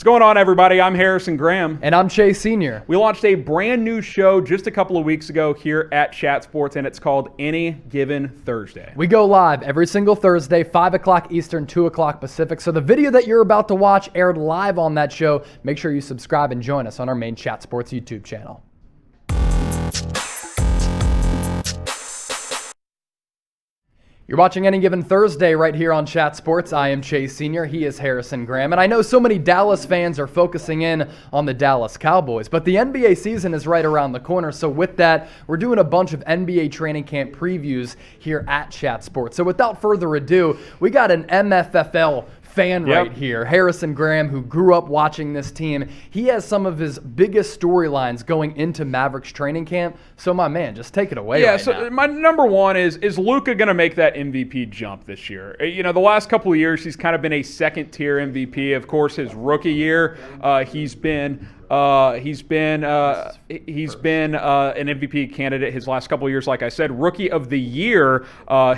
going on, everybody? I'm Harrison Graham. And I'm Chase Sr. We launched a brand new show just a couple of weeks ago here at Chat Sports, and it's called Any Given Thursday. We go live every single Thursday, 5 o'clock Eastern, 2 o'clock Pacific. So the video that you're about to watch aired live on that show. Make sure you subscribe and join us on our main Chat Sports YouTube channel. You're watching Any Given Thursday right here on Chat Sports. I am Chase Sr. He is Harrison Graham. And I know so many Dallas fans are focusing in on the Dallas Cowboys, but the NBA season is right around the corner. So with that, we're doing a bunch of NBA training camp previews here at Chat Sports. So without further ado, we got an MFFL fan right here, Harrison Graham, who grew up watching this team. He has some of his biggest storylines going into Mavericks training camp. So my man, just take it away. So my number one is Luka going to make that MVP jump this year? You know, the last couple of years, he's kind of been a second-tier MVP. Of course, his rookie year, he's been an MVP candidate his last couple of years, like I said. Rookie of the year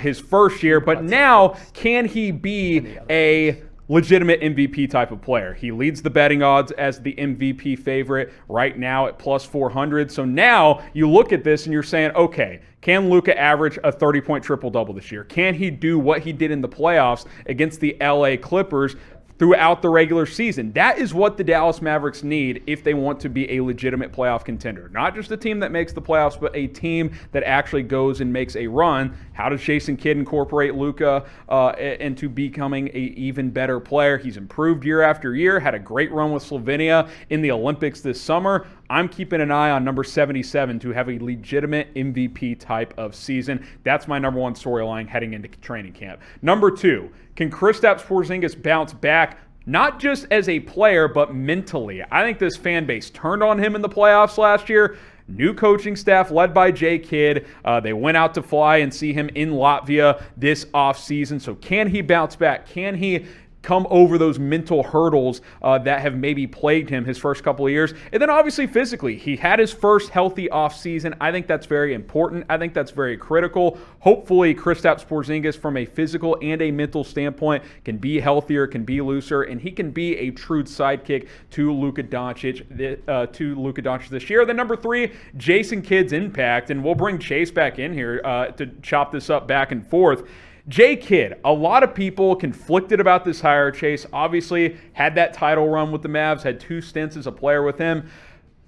his first year. But now, can he be a legitimate MVP type of player? He leads the betting odds as the MVP favorite right now at plus 400. So now you look at this and you're saying, okay, can Luka average a 30-point triple-double this year? Can he do what he did in the playoffs against the LA Clippers throughout the regular season? That is what the Dallas Mavericks need if they want to be a legitimate playoff contender. Not just a team that makes the playoffs, but a team that actually goes and makes a run. How does Jason Kidd incorporate Luka into becoming an even better player? He's improved year after year, had a great run with Slovenia in the Olympics this summer. I'm keeping an eye on number 77 to have a legitimate MVP type of season. That's my number one storyline heading into training camp. Number two, can Kristaps Porzingis bounce back, not just as a player, but mentally? I think this fan base turned on him in the playoffs last year. New coaching staff led by Jay Kidd. They went out to fly and see him in Latvia this offseason. So can he bounce back? Can he come over those mental hurdles that have maybe plagued him his first couple of years? And then obviously physically, he had his first healthy offseason. I think that's very important. I think that's very critical. Hopefully Kristaps Porzingis from a physical and a mental standpoint can be healthier, can be looser, and he can be a true sidekick to Luka Doncic this year. Then number three, Jason Kidd's impact, and we'll bring Chase back in here to chop this up back and forth. Jay Kidd, a lot of people conflicted about this hire. Chase obviously had that title run with the Mavs, had 2 stints as a player with him.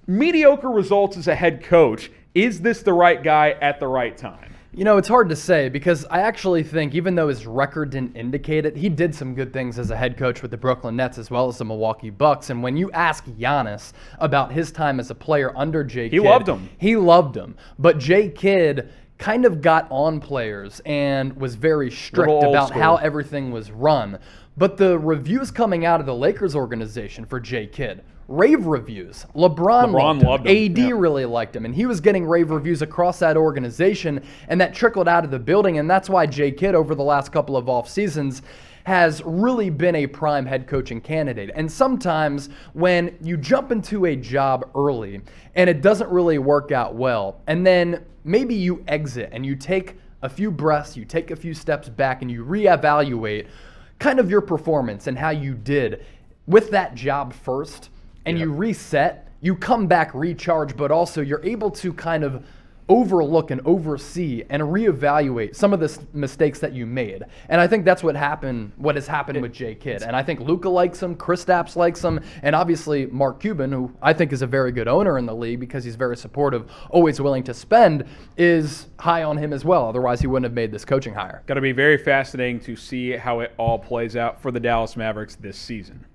Mediocre results as a head coach. Is this the right guy at the right time? You know, it's hard to say because I actually think, even though his record didn't indicate it, he did some good things as a head coach with the Brooklyn Nets as well as the Milwaukee Bucks. And when you ask Giannis about his time as a player under Jay Kidd, he loved him. He loved him. But Jay Kidd kind of got on players and was very strict about how everything was run. But the reviews coming out of the Lakers organization for Jay Kidd, rave reviews. LeBron loved him. AD really liked him, and he was getting rave reviews across that organization, and that trickled out of the building, and that's why Jay Kidd over the last couple of off seasons has really been a prime head coaching candidate. And sometimes when you jump into a job early and it doesn't really work out well, and then maybe you exit and you take a few breaths, you take a few steps back, and you reevaluate kind of your performance and how you did with that job first, and you reset, you come back recharged, but also you're able to kind of overlook and oversee and reevaluate some of the mistakes that you made. And I think that's what has happened with Jay Kidd. And I think Luka likes him, Kristaps likes him, and obviously Mark Cuban, who I think is a very good owner in the league because he's very supportive, always willing to spend, is high on him as well. Otherwise, he wouldn't have made this coaching hire. Going to be very fascinating to see how it all plays out for the Dallas Mavericks this season.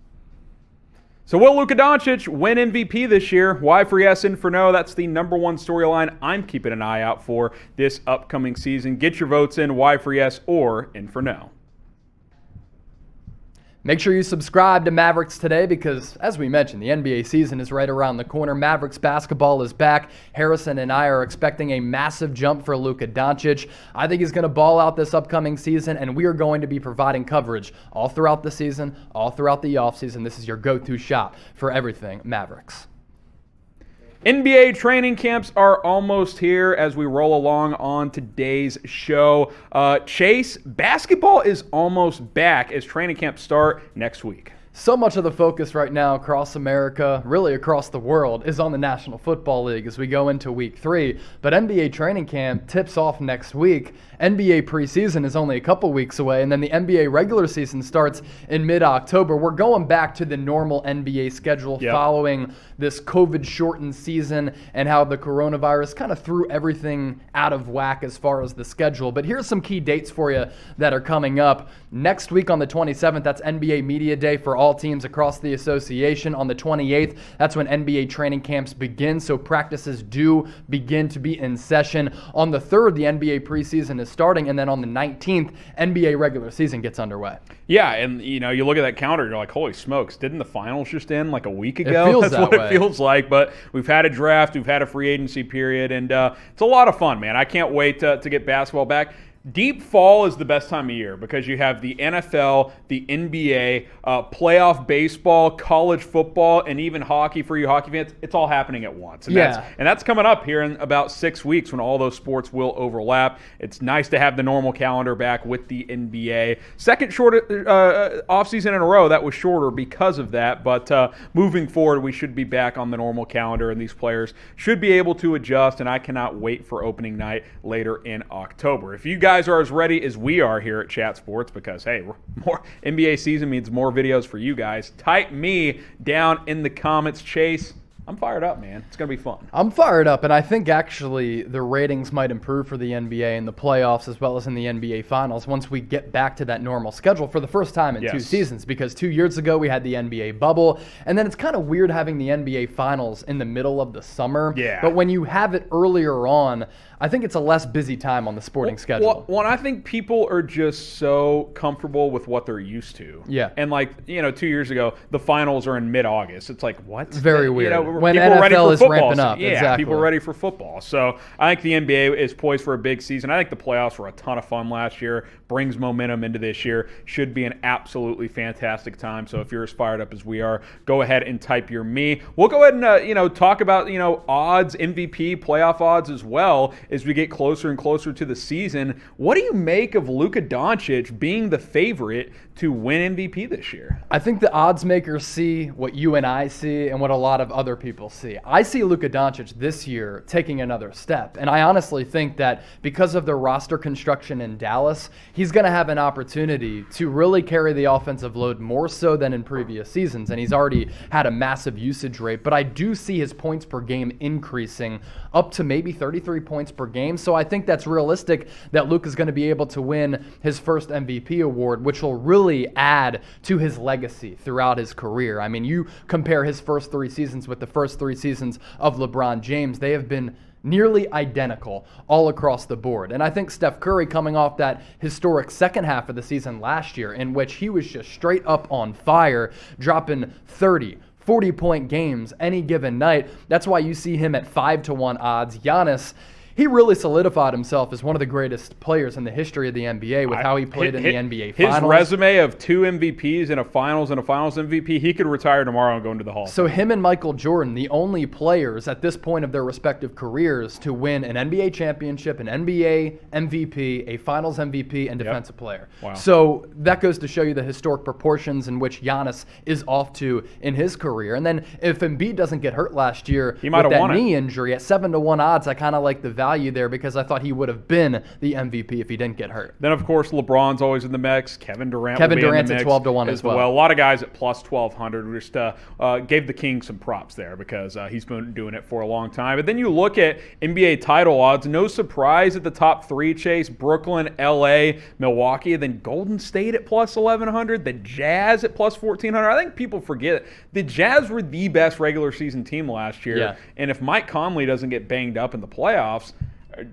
So will Luka Doncic win MVP this year? Why for yes and for no? That's the number one storyline I'm keeping an eye out for this upcoming season. Get your votes in, why for yes or in for no. Make sure you subscribe to Mavericks Today because, as we mentioned, the NBA season is right around the corner. Mavericks basketball is back. Harrison and I are expecting a massive jump for Luka Doncic. I think he's going to ball out this upcoming season, and we are going to be providing coverage all throughout the season, all throughout the offseason. This is your go-to shop for everything Mavericks. NBA training camps are almost here as we roll along on today's show. Chase, basketball is almost back as training camps start next week. So much of the focus right now across America, really across the world, is on the National Football League as we go into week 3. But NBA training camp tips off next week. NBA preseason is only a couple weeks away, and then the NBA regular season starts in mid-October. We're going back to the normal NBA schedule following this COVID-shortened season and how the coronavirus kind of threw everything out of whack as far as the schedule. But here's some key dates for you that are coming up. Next week on the 27th, that's NBA Media Day for all teams across the association. On the 28th, that's when NBA training camps begin, so practices do begin to be in session. On the 3rd, the NBA preseason is starting, and then on the 19th, NBA regular season gets underway. Yeah, and you look at that calendar, you're like, holy smokes, didn't the finals just end like a week ago? It feels That's that what way. It feels like, but we've had a draft, we've had a free agency period, and it's a lot of fun, man. I can't wait to get basketball back. Deep fall is the best time of year because you have the NFL, the NBA, playoff baseball, college football, and even hockey for you hockey fans. It's all happening at once. And that's coming up here in about 6 weeks when all those sports will overlap. It's nice to have the normal calendar back with the NBA. Second short offseason in a row that was shorter because of that. But moving forward, we should be back on the normal calendar, and these players should be able to adjust. And I cannot wait for opening night later in October. If you guys are as ready as we are here at Chat Sports, because hey, more NBA season means more videos for you guys. Type me down in the comments. Chase, I'm fired up, man. It's going to be fun. I'm fired up, and I think actually the ratings might improve for the NBA in the playoffs as well as in the NBA Finals once we get back to that normal schedule for the first time in 2 seasons, because 2 years ago we had the NBA bubble, and then it's kind of weird having the NBA Finals in the middle of the summer. Yeah. But when you have it earlier on, I think it's a less busy time on the sporting schedule. Well, I think people are just so comfortable with what they're used to. Yeah. And 2 years ago, the finals are in mid-August. It's like, what? It's very weird. When people are ready NFL for is football. ramping up. Yeah, exactly. People are ready for football. So I think the NBA is poised for a big season. I think the playoffs were a ton of fun last year. Brings momentum into this year. Should be an absolutely fantastic time. So if you're as fired up as we are, go ahead and type your me. We'll go ahead and talk about odds, MVP, playoff odds as well as we get closer and closer to the season. What do you make of Luka Doncic being the favorite to win MVP this year? I think the odds makers see what you and I see and what a lot of other people see. I see Luka Doncic this year taking another step, and I honestly think that because of the roster construction in Dallas, he's going to have an opportunity to really carry the offensive load more so than in previous seasons, and he's already had a massive usage rate, but I do see his points per game increasing up to maybe 33 points per game, so I think that's realistic that Luke is going to be able to win his first MVP award, which will really add to his legacy throughout his career. I mean, you compare his first 3 seasons with the first 3 seasons of LeBron James, they have been nearly identical all across the board. And I think Steph Curry, coming off that historic second half of the season last year in which he was just straight up on fire, dropping 30, 40-point games any given night. That's why you see him at 5-1 odds. Giannis, he really solidified himself as one of the greatest players in the history of the NBA with how he played in the NBA Finals. His resume of 2 MVPs in a Finals and a Finals MVP, he could retire tomorrow and go into the Hall. So him and Michael Jordan, the only players at this point of their respective careers to win an NBA championship, an NBA MVP, a Finals MVP, and Defensive Player. Wow. So that goes to show you the historic proportions in which Giannis is off to in his career. And then if Embiid doesn't get hurt last year he might with have that won knee injury, at 7-1 odds, I kind of like the value there because I thought he would have been the MVP if he didn't get hurt. Then, of course, LeBron's always in the mix. Kevin Durant's at in the mix 12-1 as well. A lot of guys at plus 1,200. We just gave the King some props there because he's been doing it for a long time. But then you look at NBA title odds. No surprise at the top 3, Chase. Brooklyn, LA, Milwaukee. Then Golden State at plus 1,100. The Jazz at plus 1,400. I think people forget the Jazz were the best regular season team last year. Yeah. And if Mike Conley doesn't get banged up in the playoffs,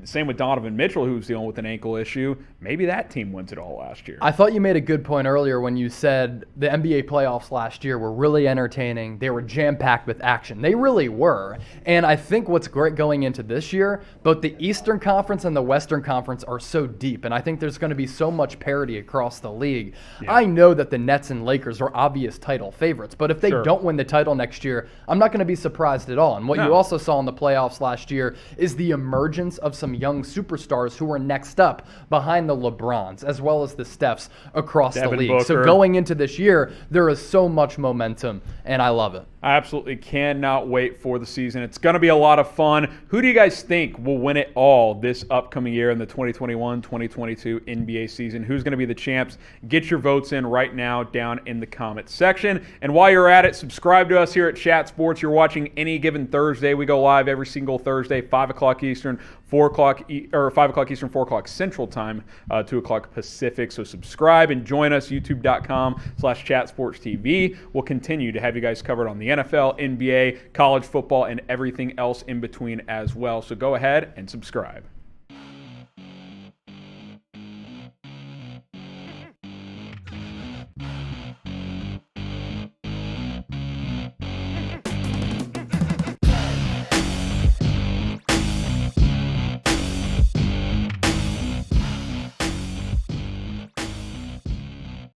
same with Donovan Mitchell, who's dealing with an ankle issue. Maybe that team wins it all last year. I thought you made a good point earlier when you said the NBA playoffs last year were really entertaining. They were jam-packed with action. They really were. And I think what's great going into this year, both the Eastern Conference and the Western Conference are so deep. And I think there's going to be so much parity across the league. Yeah. I know that the Nets and Lakers are obvious title favorites. But if they don't win the title next year, I'm not going to be surprised at all. And what you also saw in the playoffs last year is the emergence of of some young superstars who are next up behind the LeBrons, as well as the Stephs across the league. Booker. So going into this year, there is so much momentum, and I love it. I absolutely cannot wait for the season. It's going to be a lot of fun. Who do you guys think will win it all this upcoming year in the 2021-2022 NBA season? Who's going to be the champs? Get your votes in right now down in the comments section. And while you're at it, subscribe to us here at Chat Sports. You're watching any given Thursday. We go live every single Thursday, 5 o'clock Eastern, 4 o'clock or 5 o'clock Eastern, 4 o'clock Central Time, 2 o'clock Pacific. So subscribe and join us, youtube.com/chatsportstv. We'll continue to have you guys covered on the NFL, NBA, college football, and everything else in between as well. So go ahead and subscribe.